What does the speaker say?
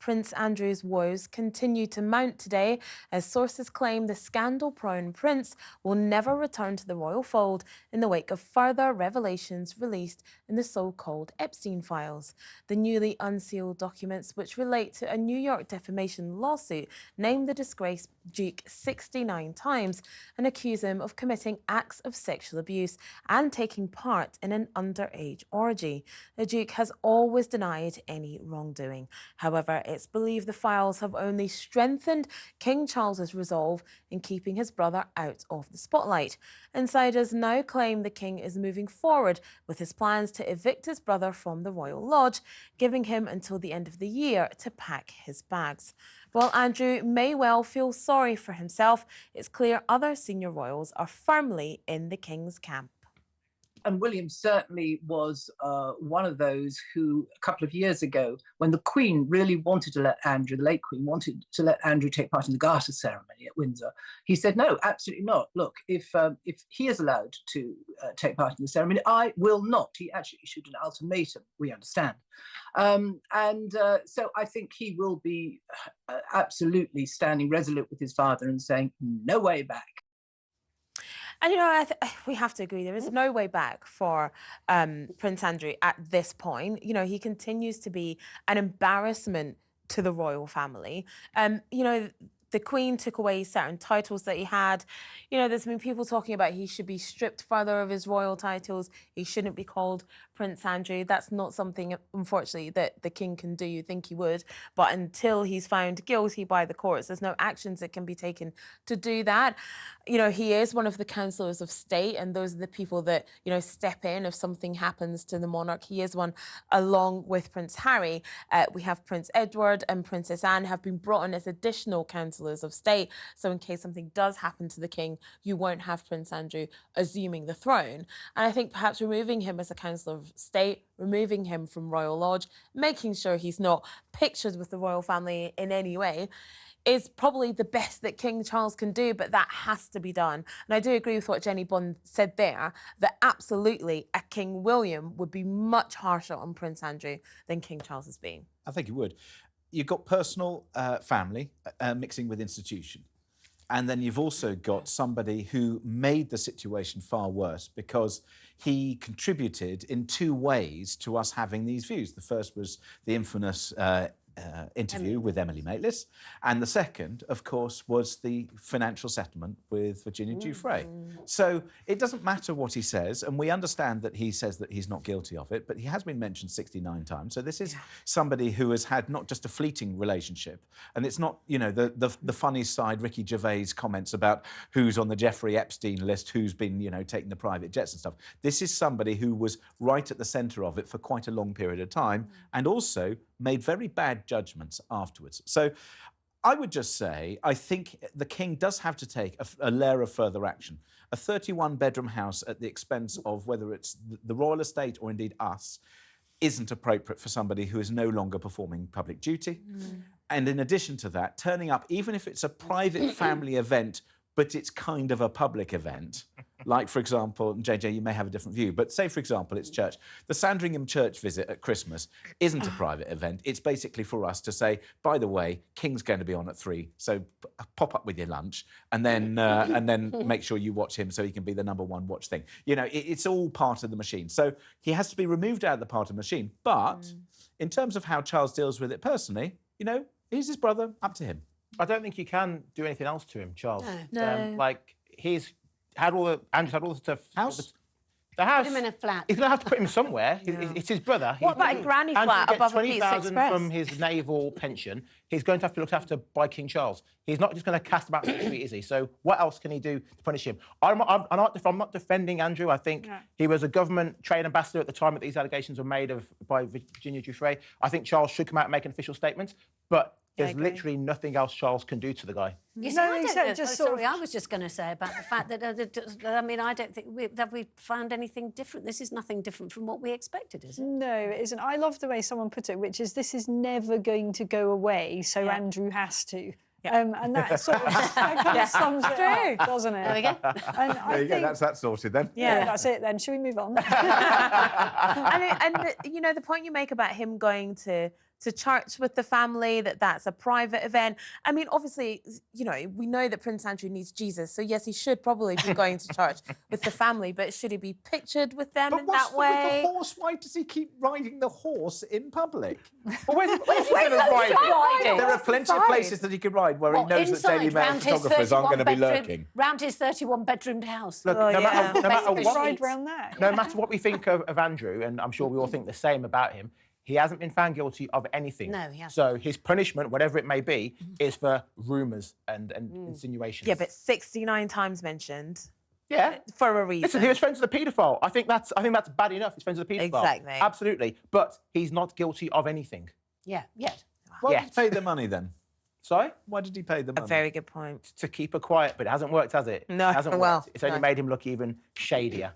Prince Andrew's woes continue to mount today as sources claim the scandal-prone prince will never return to the royal fold in the wake of further revelations released in the so-called Epstein files. The newly unsealed documents, which relate to a New York defamation lawsuit, name the disgraced Duke 69 times and accuse him of committing acts of sexual abuse and taking part in an underage orgy. The Duke has always denied any wrongdoing. However, it's believed the files have only strengthened King Charles's resolve in keeping his brother out of the spotlight. Insiders now claim the king is moving forward with his plans to evict his brother from the Royal Lodge, giving him until the end of the year to pack his bags. While Andrew may well feel sorry for himself, it's clear other senior royals are firmly in the king's camp. And William certainly was one of those who, a couple of years ago, when the Queen really wanted to let Andrew, the late Queen, wanted to let Andrew take part in the Garter ceremony at Windsor, he said, no, absolutely not. Look, if he is allowed to take part in the ceremony, I will not. He actually issued an ultimatum, we understand. So I think he will be absolutely standing resolute with his father and saying, no way back. And, you know, we have to agree, there is no way back for Prince Andrew at this point. You know, he continues to be an embarrassment to the royal family. You know, the Queen took away certain titles that he had. You know, there's been people talking about he should be stripped further of his royal titles. He shouldn't be called Prince Andrew. That's not something, unfortunately, that the king can do. You think he would. But until he's found guilty by the courts, there's no actions that can be taken to do that. You know, he is one of the councillors of state, and those are the people that, you know, step in if something happens to the monarch. He is one, along with Prince Harry. We have Prince Edward and Princess Anne have been brought in as additional councillors of state. So in case something does happen to the king, you won't have Prince Andrew assuming the throne. And I think perhaps removing him as a councillor of state, removing him from Royal Lodge, making sure he's not pictured with the royal family in any way, is probably the best that King Charles can do, but that has to be done. And I do agree with what Jenny Bond said there, that absolutely a King William would be much harsher on Prince Andrew than King Charles has been. I think he would. You've got personal family mixing with institution. And then you've also got somebody who made the situation far worse because he contributed in two ways to us having these views. The first was the infamous interview with Emily Maitlis, and the second, of course, was the financial settlement with Virginia Giuffre. So it doesn't matter what he says, and we understand that he says that he's not guilty of it, but he has been mentioned 69 times. So this is somebody who has had not just a fleeting relationship, and it's not, you know, the funny side, Ricky Gervais comments about who's on the Jeffrey Epstein list, who's been, you know, taking the private jets and stuff. This is somebody who was right at the centre of it for quite a long period of time, and also made very bad judgments afterwards. So I would just say, I think the king does have to take a layer of further action. A 31-bedroom house at the expense of whether it's the royal estate or indeed us isn't appropriate for somebody who is no longer performing public duty. And in addition to that, turning up, even if it's a private family event, but it's kind of a public event, like, for example, JJ, you may have a different view, but say, for example, it's church. The Sandringham church visit at Christmas isn't a private event. It's basically for us to say, by the way, King's going to be on at 3, so pop up with your lunch and then make sure you watch him so he can be the #1 watch thing. You know, it's all part of the machine. So he has to be removed out of the part of the machine. But in terms of how Charles deals with it personally, you know, he's his brother, up to him. I don't think you can do anything else to him, Charles. No. Like, Andrew's had all the stuff. House? The house. Put him in a flat. He's going to have to put him somewhere. It's his brother. What about a granny flat above a Pizza Express? 20,000 from his naval pension. He's going to have to look after by King Charles. He's not just going to cast him out in the street, is he? So what else can he do to punish him? I'm not defending Andrew. I think he was a government trade ambassador at the time that these allegations were made by Virginia Giuffre. I think Charles should come out and make an official statement, but there's literally nothing else Charles can do to the guy. You know, I was just going to say about the fact that, I mean, I don't think we found anything different. This is nothing different from what we expected, is it? No, it isn't. I love the way someone put it, which is this is never going to go away, so Andrew has to. And that sort of kind of sums it up, doesn't it? There we go. And There you go, that's sorted then. Yeah, that's it then. Shall we move on? And you know, the point you make about him going to to church with the family, that's a private event. I mean, obviously, you know, we know that Prince Andrew needs Jesus, so yes, he should probably be going to church with the family, but should he be pictured with them in that way? But with the horse? Why does he keep riding the horse in public? Well, where's he going to ride it? There are plenty of places that he could ride where he knows that Daily Mail photographers aren't going to be lurking. Round his 31-bedroomed house. Look, no matter what we think of Andrew, and I'm sure we all think the same about him, he hasn't been found guilty of anything. No, he hasn't. So his punishment, whatever it may be, is for rumours and insinuations. Yeah, but 69 times mentioned. Yeah. For a reason. Listen, he was friends with a paedophile. I think that's bad enough. He's friends with a paedophile. Exactly. Absolutely. But he's not guilty of anything. Yeah, yet. Why did he pay the money then? Sorry? Why did he pay the money? A very good point. To keep her quiet, but it hasn't worked, has it? No, It hasn't well, worked. It's only made him look even shadier.